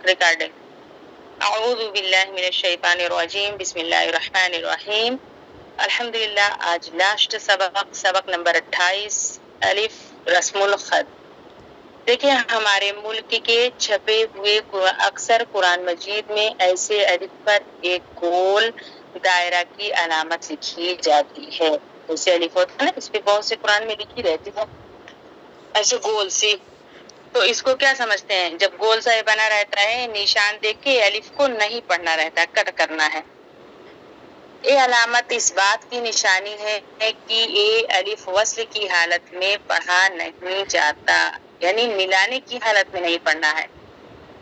Recording. अऊज़ु बिल्लाहि मिनश शैतानिर रजीम, बिस्मिल्लाहिर रहमानिर रहीम। अल्हम्दुलिल्लाह, आज लास्ट सबक नंबर 28, अलिफ रस्मुल खत। देखिए, हमारे मुल्क के छपे हुए अक्सर कुरान मजीद में ऐसे अलिफ पर एक गोल दायरा की अलामत लिखी जाती है। जैसे अलिफ होता है ना, इस पे बहुत से कुरान में लिखी रहती है ऐसे गोल सी। तो इसको क्या समझते हैं? जब गोल सा बना रहता है, निशान देख के अलिफ को नहीं पढ़ना रहता, कट करना है। ये अलामत इस बात की निशानी है कि ये अलिफ वस्ल की हालत में पढ़ा नहीं जाता, यानी मिलाने की हालत में नहीं पढ़ना है।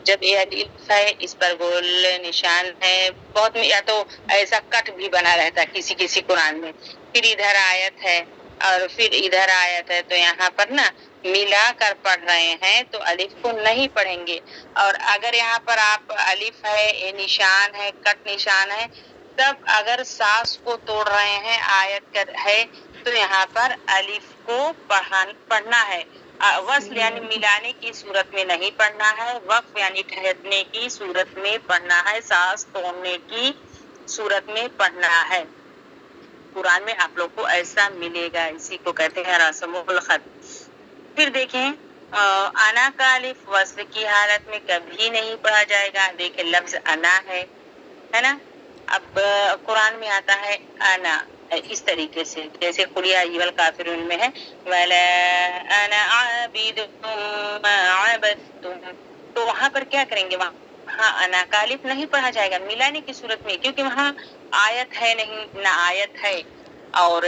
जब ये अलिफ है, इस पर गोल निशान है, बहुत में या तो ऐसा कट भी बना रहता है किसी किसी कुरान में, फिर इधर आयत है और फिर इधर आयत है, तो यहाँ पर ना मिला कर पढ़ रहे हैं तो अलिफ को नहीं पढ़ेंगे। और अगर यहाँ पर आप अलिफ है, ये निशान है, कट निशान है, तब अगर सास को तोड़ रहे हैं, आयत है, तो यहाँ पर अलिफ को पढ़ना है। वस्ल यानी मिलाने की सूरत में नहीं पढ़ना है, वक्फ यानी ठहरने की सूरत में पढ़ना है, सांस तोड़ने की सूरत में पढ़ना है। कुरान में आप लोग को ऐसा मिलेगा, इसी को कहते हैं रस्मुल खत। फिर देखें, अना का अलिफ वस्ल की हालत में कभी नहीं पढ़ा जाएगा। देखें, लफ्ज अना है ना। अब कुरान में आता है अना इस तरीके से, जैसे कुलिया अय्युहल काफिरून में है, वला अना आबिदुम मा अबदतुम। तो वहां पर क्या करेंगे? वहां अना का अलिफ नहीं पढ़ा जाएगा मिलाने की सूरत में, क्योंकि वहां आयत है नहीं, ना आयत है, और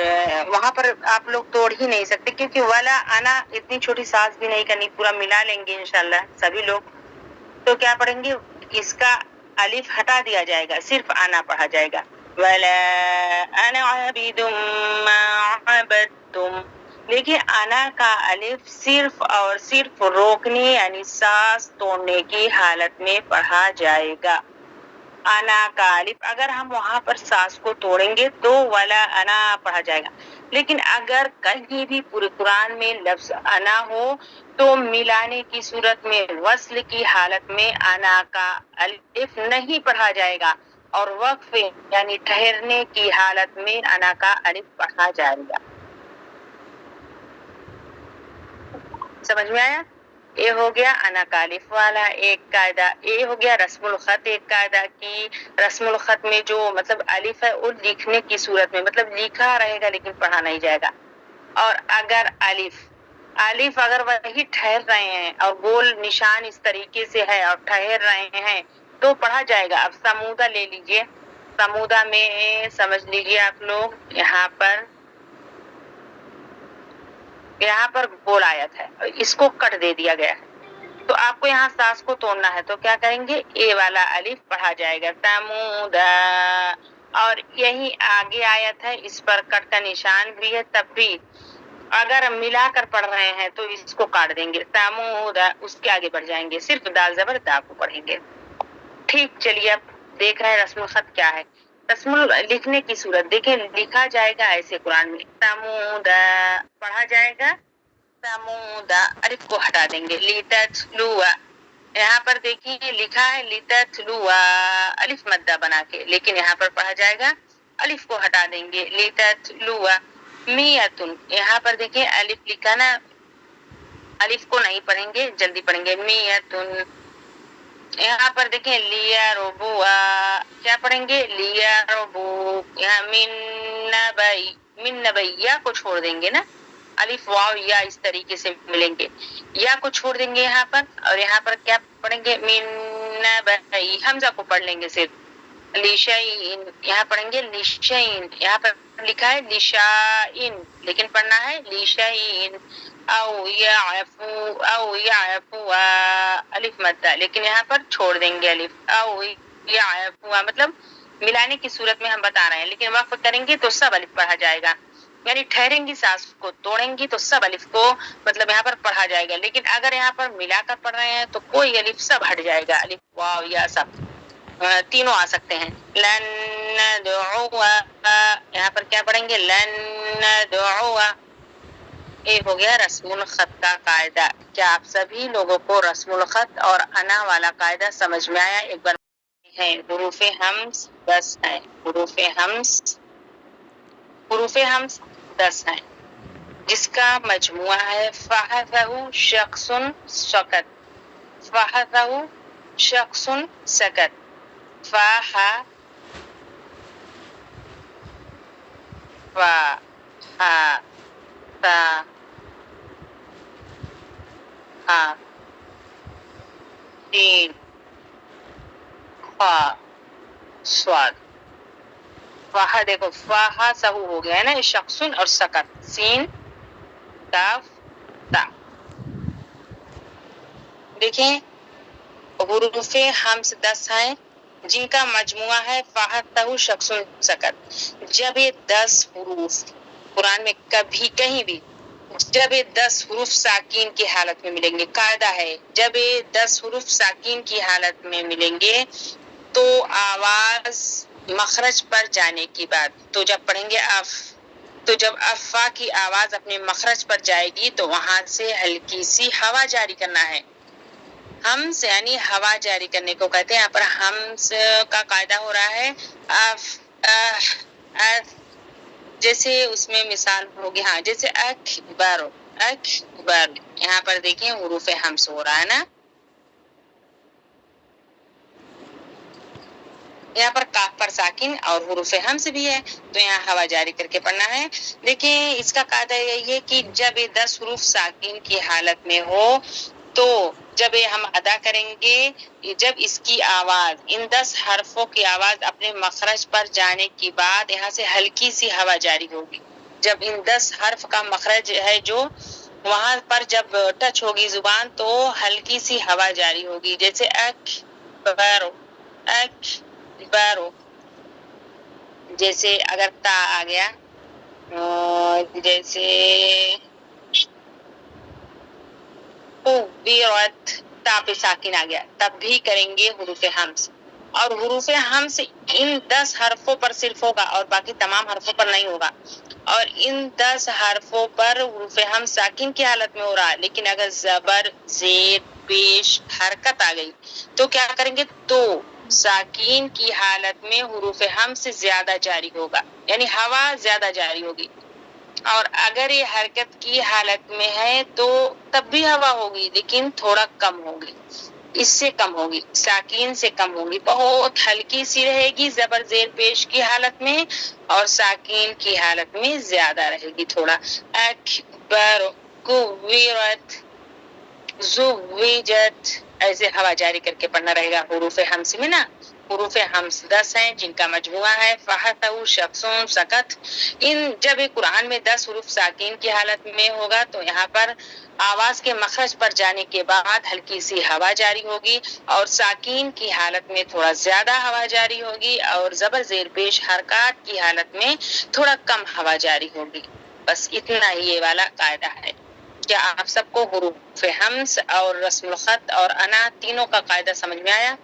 वहां पर आप लोग तोड़ ही नहीं सकते, क्योंकि वाला अना इतनी छोटी सांस भी नहीं करनी, पूरा मिला लेंगे इंशाल्लाह सभी लोग। तो क्या पढ़ेंगे? इसका अलिफ हटा दिया जाएगा, सिर्फ आना पढ़ा जाएगा। वला अना आबिदुम मा अबदतुम। देखिए, आना का अलिफ सिर्फ और सिर्फ रोकने यानी सांस तोड़ने की हालत में पढ़ा जाएगा। आना का अलिफ अगर हम वहां पर सांस को तोड़ेंगे तो वाला अना पढ़ा जाएगा। लेकिन अगर कहीं भी पूरे कुरान में लफ्ज अना हो तो मिलाने की सूरत में, वस्ल की हालत में अना का अलिफ नहीं पढ़ा जाएगा, और वक्फ यानी ठहरने की हालत में अना का अलिफ पढ़ा जाएगा। समझ में आया? ये हो गया अना का अलिफ वाला एक कायदा। ये हो गया रस्मुल खत एक कायदा की। रस्मुल खत में जो मतलब अलिफ है वो लिखने की सूरत में, मतलब लिखा रहेगा लेकिन पढ़ा नहीं जाएगा। और अगर अलिफ अगर वही ठहर रहे हैं और गोल निशान इस तरीके से है और ठहर रहे हैं तो पढ़ा जाएगा। अब समूदा ले लीजिए, समूदा में समझ लीजिए आप लोग, यहाँ पर गोल आयत है, इसको कट दे दिया गया है, तो आपको यहाँ सांस को तोड़ना है, तो क्या करेंगे? ए वाला अलिफ पढ़ा जाएगा, तमूदा। और यही आगे आयत है, इस पर कट का निशान भी है, तब भी अगर मिलाकर पढ़ रहे हैं तो इसको काट देंगे, तमूदा, उसके आगे बढ़ जाएंगे, सिर्फ दाल जबर दा को पढ़ेंगे। ठीक, चलिए अब देख रहे हैं रस्मुल खत क्या है। रस्मुल लिखने की सूरत देखें, लिखा जाएगा ऐसे कुरान में, तमूदा पढ़ा जाएगा, तमूदा, अलिफ को हटा देंगे, लिततलुआ। यहाँ पर देखिए लिखा है लिततलुआ, अलिफ मद्दा बना के, लेकिन यहाँ पर पढ़ा जाएगा, अलिफ को हटा देंगे, लिततलुआ। मियतुन, यहाँ पर देखिए अलिफ लिखा ना, अलिफ को नहीं पढ़ेंगे, जल्दी पढ़ेंगे, मियतुन। यहाँ पर देखें लिया रोबुआ, क्या पढ़ेंगे? लिया रोबू। यहाँ मिन नबैया को छोड़ देंगे ना, अलिफ वाव या इस तरीके से मिलेंगे, या को छोड़ देंगे यहाँ पर, और यहाँ पर क्या पढ़ेंगे? मिन नबई, हमजा को पढ़ लेंगे सिर्फ, लिशैइन, यहाँ पढ़ेंगे लिशैइन, यहाँ पर लिखा है लिशाइन, लेकिन पढ़ना है लिशैइन। औ याफू अलिफ मद्दा, लेकिन यहाँ पर छोड़ देंगे अलिफ, औ याफू, मतलब मिलाने की सूरत में हम बता रहे हैं, लेकिन वक्फ करेंगे तो सब अलिफ पढ़ा जाएगा, यानी ठहरेंगी, सांस को तोड़ेंगी तो सब अलिफ को मतलब यहाँ पर पढ़ा जाएगा। लेकिन अगर यहाँ पर मिलाकर पढ़ रहे हैं तो कोई अलिफ सब हट जाएगा, अलिफ वाव या सब तीनों आ सकते हैं। लन नदउआ, यहाँ पर क्या पढ़ेंगे? लन नदउआ। یہ ہو گیا رسم الخط کا قاعدہ. کیا آپ سبھی لوگوں کو رسم الخط اور انا والا قاعدہ سمجھ میں آیا؟ ایک بار ہیں حروف ہمز 10 ہیں. حروف ہمز 10 ہیں جس کا مجموعہ ہے فحثہ شخص سکت. فحثہ شخص سکت. فاح فا ہا تا ہا سین خا صاد. فاہا دیکھو فاہا سہو ہو گیا ہے نا, شخص اور سکت. سین کاف تا. دیکھیں حروف ہمز 10 ہیں جن کا مجموعہ ہے فاحثہ شخص سکت. جب یہ 10 حروف قرآن میں کبھی کہیں بھی جب یہ 10 حروف ساکین کی حالت میں ملیں گے, قاعدہ ہے جب یہ 10 حروف ساکین کی حالت میں ملیں گے تو آواز مخرج پر جانے کی بات, تو جب پڑھیں گے اف, تو جب افا کی آواز اپنے مخرج پر جائے گی تو وہاں سے ہلکی سی ہوا جاری کرنا ہے. ہمز یعنی ہوا جاری کرنے کو کہتے ہیں. یہاں پر ہمز کا قاعدہ ہو رہا ہے اف اف, جیسے اس میں مثال ہوگی ہاں جیسے اکبر اکبر. یہاں پر دیکھیں حروف ہمز ہو رہا ہے نا, یہاں پر کاف پر ساکن اور حروف ہمز بھی ہے تو یہاں ہوا جاری کر کے پڑھنا ہے. دیکھیں اس کا قاعدہ یہی ہے کہ جب یہ 10 حروف ساکن کی حالت میں ہو تو جب یہ ہم ادا کریں گے, جب اس کی آواز ان 10 حرفوں کی آواز اپنے مخرج پر جانے کے بعد یہاں سے ہلکی سی ہوا جاری ہوگی. جب ان 10 حرف کا مخرج ہے جو وہاں پر جب ٹچ ہوگی زبان تو ہلکی سی ہوا جاری ہوگی, جیسے اکبر اکبر. جیسے اگر تا آ گیا جیسے قبرت, تا پہ ساکن آ گیا تب بھی کریں گے حروف ہمز. اور حروف ہمز ان 10 حرفوں پر صرف ہوگا اور باقی تمام حرفوں پر نہیں ہوگا. اور ان 10 حرفوں پر حروف ہمز ساکن کی حالت میں ہو رہا, لیکن اگر زبر زیر پیش حرکت آ گئی تو کیا کریں گے, تو ساکین کی حالت میں حروف ہمز سے زیادہ جاری ہوگا, یعنی ہوا زیادہ جاری ہوگی. اور اگر یہ حرکت کی حالت میں ہے تو تب بھی ہوا ہوگی لیکن تھوڑا کم ہوگی, اس سے کم ہوگی, ساکین سے کم ہوگی, بہت ہلکی سی رہے گی زبر زیر پیش کی حالت میں اور ساکین کی حالت میں زیادہ رہے گی تھوڑا. اکبر کبرت زوجت, ایسے ہوا جاری کر کے پڑھنا رہے گا حروف ہمز میں نا. حروف ہمز 10 ہیں جن کا مجموعہ ہے فحثہ شخص سکت. جب یہ قرآن میں 10 حروف ساکین کی حالت میں ہوگا تو یہاں پر آواز کے مخرج پر جانے کے بعد ہلکی سی ہوا جاری ہوگی اور ساکین کی حالت میں تھوڑا زیادہ ہوا جاری ہوگی اور زبر زیر پیش حرکات کی حالت میں تھوڑا کم ہوا جاری ہوگی. بس اتنا ہی یہ والا قاعدہ ہے. کیا آپ سب کو حروف ہمز اور رسم الخط اور انا تینوں کا قاعدہ سمجھ میں آیا؟